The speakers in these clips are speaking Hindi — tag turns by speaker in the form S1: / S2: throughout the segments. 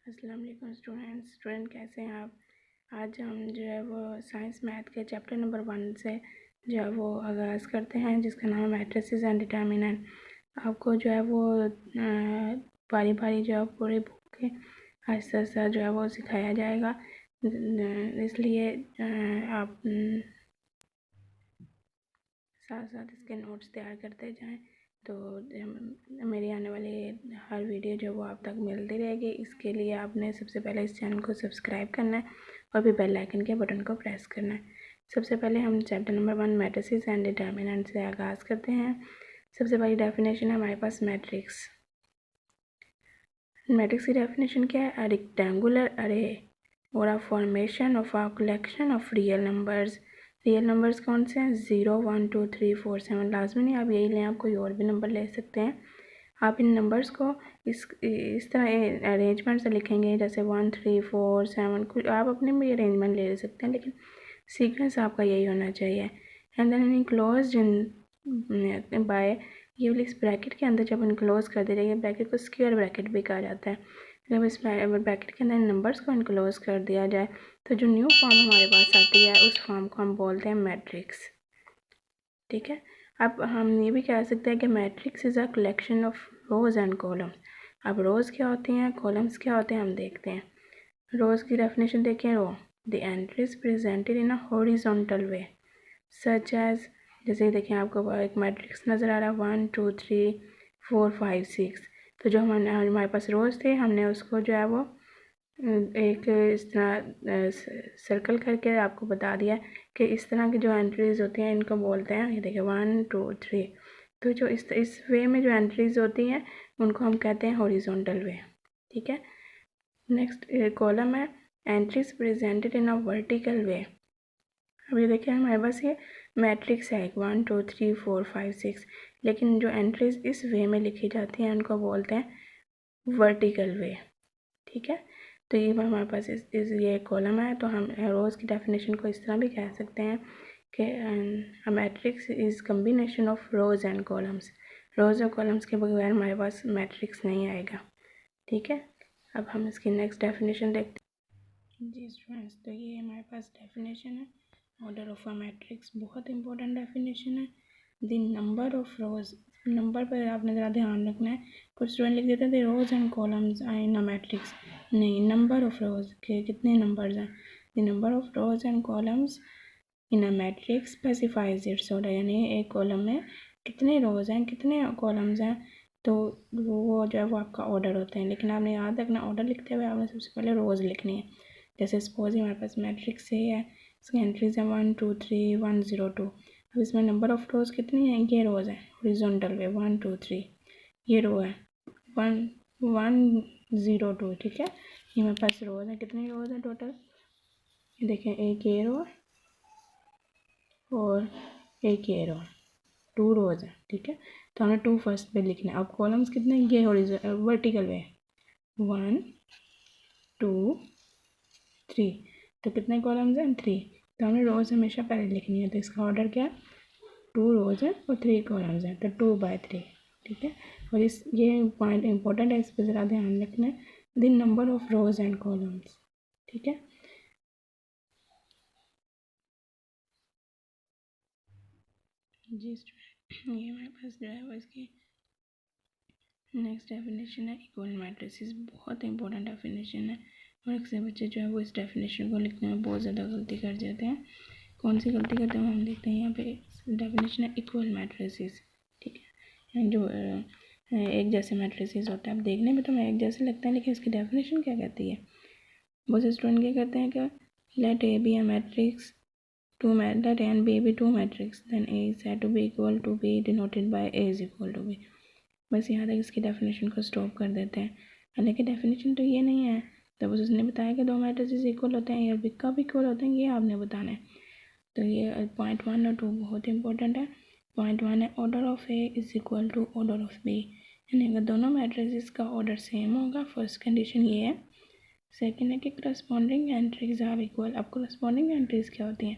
S1: अस्सलाम वालेकुम स्टूडेंट कैसे हैं आप। आज हम जो है वो साइंस मैथ के चैप्टर नंबर 1 से जो है वो आगाज़ करते हैं, जिसका नाम है मैट्रिसेस एंड डिटर्मिनेंट। आपको जो है वो बारी बारी जो है पूरी बुक के आहिस्ता आहिस्ता जो है वो सिखाया जाएगा, इसलिए आप साथ साथ इसके नोट्स तैयार करते जाएं, तो मेरी आने वाली हर वीडियो जो वो आप तक मिलती रहेगी। इसके लिए आपने सबसे पहले इस चैनल को सब्सक्राइब करना है और भी बेल आइकन के बटन को प्रेस करना है। सबसे पहले हम chapter number 1 matrices and determinant से आगाज़ करते हैं। सबसे पहली डेफिनेशन है हमारे पास मैट्रिक्स। मैट्रिक्स की डेफिनेशन क्या है? अ रेक्टेंगुलर अरे और a formation of a collection of real numbers. Real numbers कौन से हैं? 0 1 2 3 4 7। लाजमी नहीं आप यही लें, आप कोई और भी नंबर ले सकते हैं। आप इन नंबर्स को इस तरह अरेंजमेंट से लिखेंगे, जैसे 1 3 4 7। कुछ आप अपने भी अरेंजमेंट ले सकते हैं, लेकिन सीक्वेंस आपका यही होना चाहिए। And then enclosed in by, ये वाली इस ब्रैकेट के अंदर जब इनक्लोज कर दे रही है, ब्रैकेट को स्क्वायर ब्रैकेट भी कहा जाता है। जब इस ब्रैकेट के अंदर नंबर्स को इनक्लोज कर दिया जाए तो जो न्यू फॉर्म हमारे पास आती है उस फॉर्म को हम बोलते हैं मैट्रिक्स। ठीक है। अब हम ये भी कह सकते हैं कि matrix is a collection of rows and columns. अब रोज़ क्या होती हैं, कॉलम्स क्या होते हैं, हम देखते हैं। रोज़ की डेफिनेशन देखें। Row the entries presented in a horizontal way such as, जैसे देखें आपको एक मैट्रिक्स नज़र आ रहा है 1 2 3 4 5 6। तो जो हमारे पास रोज़ थे, हमने उसको जो है वो एक इस तरह सर्कल करके आपको बता दिया कि इस तरह की जो एंट्रीज होती हैं इनको बोलते हैं, ये देखिए 1 2 3। तो जो इस वे में जो एंट्रीज होती हैं उनको हम कहते हैं हॉरिजॉन्टल वे। ठीक है। नेक्स्ट कॉलम है entries presented in a vertical way. अब ये देखिए हमारे पास ये मैट्रिक्स है 1 2 3 4 5 6, लेकिन जो एंट्रीज इस वे में लिखी जाती हैं उनको बोलते हैं वर्टिकल वे। ठीक है। तो ये हमारे पास ये कॉलम है, तो हम रोज़ की डेफिनेशन को इस तरह भी कह सकते हैं कि matrix is combination of rows and columns. Rows और कॉलम्स के बगैर हमारे पास मैट्रिक्स नहीं आएगा। ठीक है। अब हम इसकी नेक्स्ट डेफिनेशन देखते हैं। जी स्टूडेंट्स, तो ये हमारे पास डेफिनेशन है ऑर्डर ऑफ अ मैट्रिक्स। बहुत इंपॉर्टेंट डेफिनेशन है। The number of rose, number पर आपने ज़रा ध्यान रखना है। कुछ स्टूडेंट लिख देते थे rows and columns in a matrix, नहीं, नंबर ऑफ रोज के कितने नंबर्स हैं। The number of rows and columns in a matrix specifies its order, यानी एक कॉलम में कितने रोज हैं कितने कॉलम्स हैं, तो वो जो है वो आपका ऑर्डर होते हैं। लेकिन आपने याद रखना, ऑर्डर लिखते हुए आपने सबसे पहले रोज़ लिखनी है। जैसे सपोज हमारे पास मैट्रिक्स ए है, इसकी एंट्रीज है 1 2 3 1 0 2। अब इसमें नंबर ऑफ रोज़ कितनी है, ये रोज़ है हॉरिजॉन्टल वे 1 2 3, ये रो है 1 1 0 2। ठीक है। ये मेरे पास रोज़ है, कितनी रोज़ है टोटल, ये देखें, एक ये रो और एक ये रो, 2 रोज़ है। ठीक है। तो हमें 2 फर्स्ट पे लिखना है। अब कॉलम्स कितने, ये वर्टिकल वे 1 2 3, तो कितने कॉलम्स हैं, 3। तो हमें रोज़ हमेशा पहले लिखनी है, तो इसका ऑर्डर क्या है, 2 रोज़ है और 3 कॉलम्स हैं, तो 2/3। ठीक है। और ये पॉइंट इंपॉर्टेंट है, इस पर ज़रा ध्यान रखना है, the number of rows and columns. ठीक है। जी स्टूडेंट, ये हमारे पास जो है वो इसकी नेक्स्ट डेफिनेशन है इक्वल मैट्रिसेस। बहुत इंपॉर्टेंट डेफिनेशन है और अक्सर बच्चे जो है वो इस डेफिनेशन को लिखने में बहुत ज़्यादा गलती कर जाते हैं। कौन सी गलती करते हैं हम देखते हैं। यहाँ पे डेफिनेशन है इक्वल मैट्रिसेस। ठीक है। जो एक जैसे मैट्रिसेस होते हैं, अब देखने में तो मैं एक जैसे लगता है, लेकिन इसकी डेफिनेशन क्या कहती है। बहुत से स्टूडेंट क्या करते हैं कि let A B a matrix let A and B be two matrix, then A is said to be equal to B denoted by A is equal to B। बस यहाँ तक इसकी डेफिनेशन को स्टॉप कर देते हैं। हालांकि डेफिनेशन तो ये नहीं है, तब उसने बताया कि 2 मैट्रिसेस इक्वल होते हैं या बिग कब इक्वल होते हैं, ये आपने बताना है। तो ये पॉइंट 1 और 2 बहुत इंपॉर्टेंट है। पॉइंट 1 है order of A is equal to order of B, यानी अगर दोनों मैट्रिसेस का ऑर्डर सेम होगा, फर्स्ट कंडीशन ये है। सेकेंड है कि करस्पॉन्डिंग एंट्रीज आर इक्वल। अब करस्पॉन्डिंग एंट्रीज क्या होती हैं,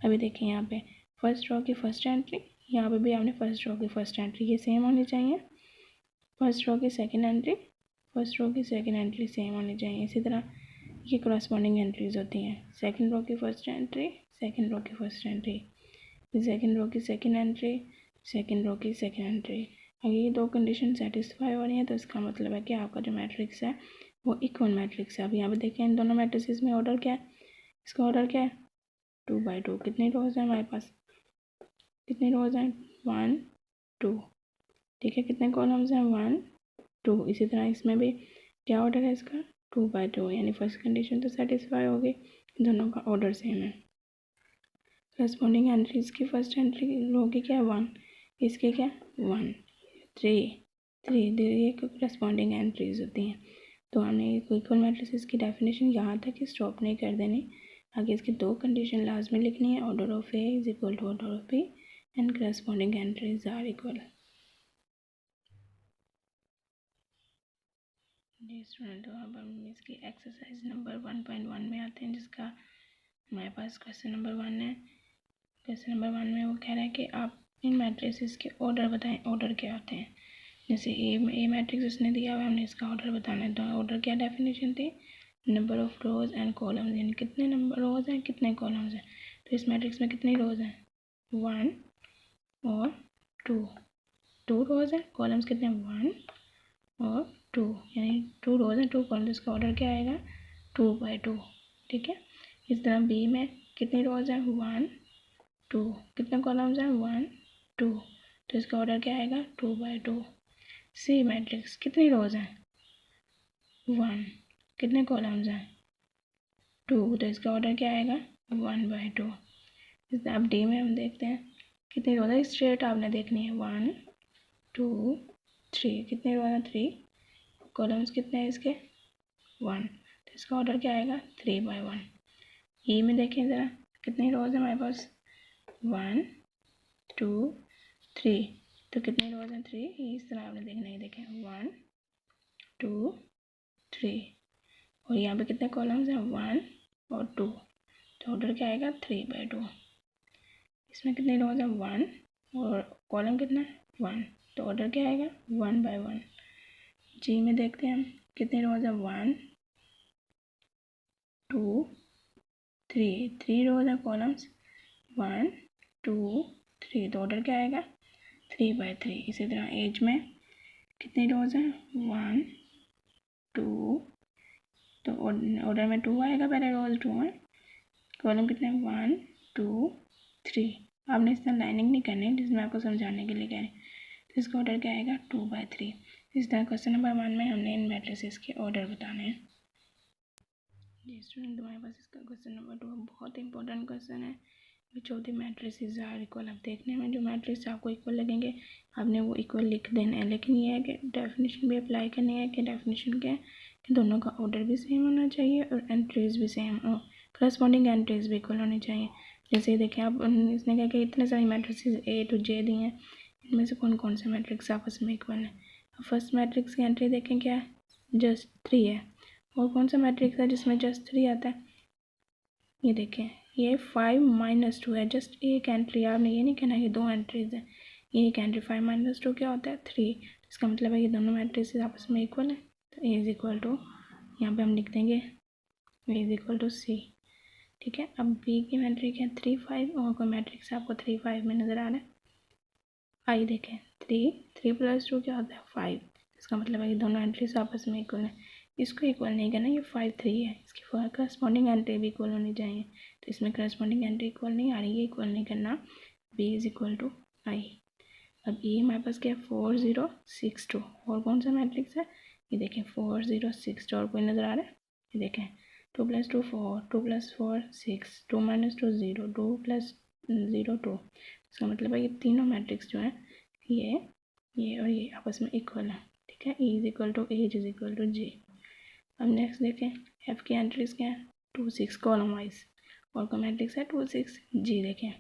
S1: अभी देखिए यहाँ पे फर्स्ट रो की फर्स्ट एंट्री, यहाँ पे भी आपने फर्स्ट रो की फर्स्ट एंट्री ये सेम होनी चाहिए। फर्स्ट रो की सेकंड एंट्री, फर्स्ट रो की सेकंड एंट्री सेम होनी चाहिए। इसी तरह ये करस्पॉन्डिंग एंट्रीज होती हैं। सेकंड रो की फर्स्ट एंट्री, सेकंड रो की फर्स्ट एंट्री, सेकंड रो की सेकंड एंट्री, सेकंड रो की सेकंड एंट्री। अगर ये दो कंडीशन सेटिस्फाई हो रही है तो इसका मतलब है कि आपका जो मैट्रिक्स है वो इक्वल मैट्रिक्स है। अब यहाँ पे देखें इन दोनों मैट्रिक्स में ऑर्डर क्या है, इसका ऑर्डर क्या है 2/2। कितनी रोज है हमारे पास, कितनी रोज हैं 1 2, ठीक है। कितने कॉलम्स हैं 1 2। इसी तरह इसमें भी क्या ऑर्डर है इसका 2/2, यानी फर्स्ट कंडीशन तो सेटिस्फाई होगी, दोनों का ऑर्डर सेम है। करस्पॉन्डिंग एंट्रीज की फर्स्ट एंट्री रो की क्या है 1, इसकी क्या 1 3 ये करस्पॉन्डिंग एंट्रीज होती हैं। तो हमने इक्वल मैट्रिसेस की डेफिनेशन यहाँ तक ही स्टॉप नहीं कर देनी, आगे इसकी दो कंडीशन लाजमी लिखनी है। Order of A is equal to order of B and corresponding entries are equal. जी स्टूडेंट, तो अब हम इसकी एक्सरसाइज नंबर 1.1 में आते हैं, जिसका हमारे पास क्वेश्चन नंबर 1 है। क्वेश्चन नंबर 1 में वो कह रहा है कि आप इन मैट्रिसेस के ऑर्डर बताएं, ऑर्डर क्या होते हैं। जैसे ए मैट्रिक्स उसने दिया हुआ, हमने इसका ऑर्डर बताना है। तो ऑर्डर क्या डेफिनेशन थी, number of rows and columns, यानी कितने नंबर रोज हैं कितने कॉलम्स हैं। तो इस मैट्रिक्स में कितनी रोज हैं 1 और 2 रोज हैं, कॉलम्स कितने 1 और 2, यानी 2 रोज हैं 2 कॉलम्स। इसका ऑर्डर क्या आएगा 2/2, ठीक है। इस तरह बी में कितनी रोज हैं 1 2, कितने कॉलम्स हैं 1 2, तो इसका ऑर्डर क्या आएगा 2/2। सी मैट्रिक्स कितनी रोज हैं 1, कितने कॉलम्स हैं 2, तो इसका ऑर्डर क्या आएगा 1/2। इस अब डी में हम देखते हैं कितनी रोज है, स्ट्रेट आपने देखनी है 1 2 3, कितने रोज हैं 3, कॉलम्स कितने हैं इसके 1, तो इसका ऑर्डर क्या आएगा 3/1। ई में देखें ज़रा कितनी रोज है हमारे पास 1 2 3, तो कितने रोज हैं 3, इस तरह आपने देखना है। देखें 1 2 3, और यहाँ पे कितने कॉलम्स हैं 1 और 2, तो ऑर्डर क्या आएगा 3/2। इसमें कितने रोज हैं 1 और कॉलम कितना है 1, तो ऑर्डर क्या आएगा 1/1। जी में देखते हैं हम कितने रोज हैं 1 2 3 रोज हैं, कॉलम्स 1 2 3, तो ऑर्डर क्या आएगा 3/3। इसी तरह एज में कितनी रोज हैं 1 2, तो ऑर्डर में 2 आएगा, पहले रोज 2 है, कॉलम कितने 1 2 3। आपने इस तरह लाइनिंग नहीं करनी है, जिसमें आपको समझाने के लिए कह रहे हैं। तो इसका ऑर्डर क्या आएगा 2/3। इस तरह क्वेश्चन नंबर 1 में हमने इन मैट्रिसेस के ऑर्डर बताने हैं। जी स्टूडेंट, तुम्हारे पास इसका क्वेश्चन नंबर 2 बहुत इंपॉर्टेंट क्वेश्चन है। चौथी मैट्रिसेस आर इक्वल। अब देखने में जो मैट्रिक्स आपको इक्वल लगेंगे आपने वो इक्वल लिख देना है, लेकिन ये है कि डेफिनेशन भी अप्लाई करनी है। कि डेफिनेशन क्या है कि दोनों का ऑर्डर भी सेम होना चाहिए और एंट्रीज भी सेम, करस्पॉन्डिंग एंट्रीज भी इक्वल होनी चाहिए। जैसे देखें आप, इसने कहा कि इतने सारी मैट्रिसेस A to J दी हैं, इनमें से कौन कौन से मैट्रिक्स आपस में इक्वल है। अब फर्स्ट मैट्रिक्स की एंट्री देखें क्या है, जस्ट 3 है। और कौन सा मैट्रिक्स है जिसमें जस्ट 3 आता है, ये देखें ये 5 - 2 है। जस्ट एक एंट्री, आपने ये नहीं कहना कि 2 एंट्रीज है, ये एक एंट्री 5 - 2 क्या होता है 3। इसका मतलब है ये दोनों मैट्रिक्स आपस में इक्वल है। तो ए इज इक्वल टू, यहाँ पे हम लिख देंगे ए इज इक्वल टू सी, ठीक है। अब बी की मैट्रिक है 3 5, और कोई मैट्रिक्स आपको 3 5 में नज़र आ रहा है। आई देखें 3 + 2 क्या होता है 5, इसका मतलब है कि दोनों एंट्रीज आपस में इक्वल है। इसको इक्वल नहीं करना, ये 5 3 है, इसकी करस्पॉन्डिंग एंट्री भी इक्वल होनी चाहिए। तो इसमें करस्पॉन्डिंग एंट्री इक्वल नहीं आ रही है, इक्वल नहीं करना। बी इज इक्वल टू आई। अब ये हमारे पास क्या है 4 0 6 2, और कौन सा मैट्रिक्स है ये देखें 4 0 6 2, और कोई नज़र आ रहा है ये देखें 2 + 2 4 2 + 4 6 2 - 2 0 2 + 0 2। इसका मतलब है ये तीनों मैट्रिक्स जो है ये और ये आपस में इक्वल है, ठीक है। E is equal to as is equal to G. अब नेक्स्ट देखें एफ की एंट्रीज क्या है 2 6 कॉलम वाइज, और का मैट्रिक्स है 2 6। जी देखें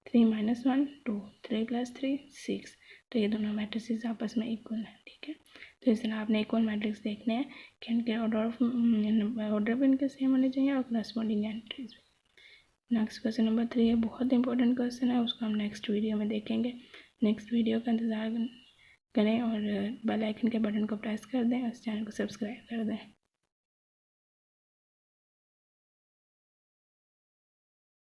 S1: 3 - 1 2 3 + 3 6, तो ये दोनों मैट्रिक्स आपस में इक्वल है, ठीक है। तो इस तरह आपने इक्वल मैट्रिक्स देखने हैं कि इनके ऑर्डर भी इनके सेम होने चाहिए और करस्पॉन्डिंग एंट्रीज भी। नेक्स्ट क्वेश्चन नंबर 3 है, बहुत इंपॉर्टेंट क्वेश्चन है, उसको हम नेक्स्ट वीडियो में देखेंगे। नेक्स्ट वीडियो का इंतज़ार करें और बेल आइकन के बटन को प्रेस कर दें और इस चैनल को सब्सक्राइब कर दें।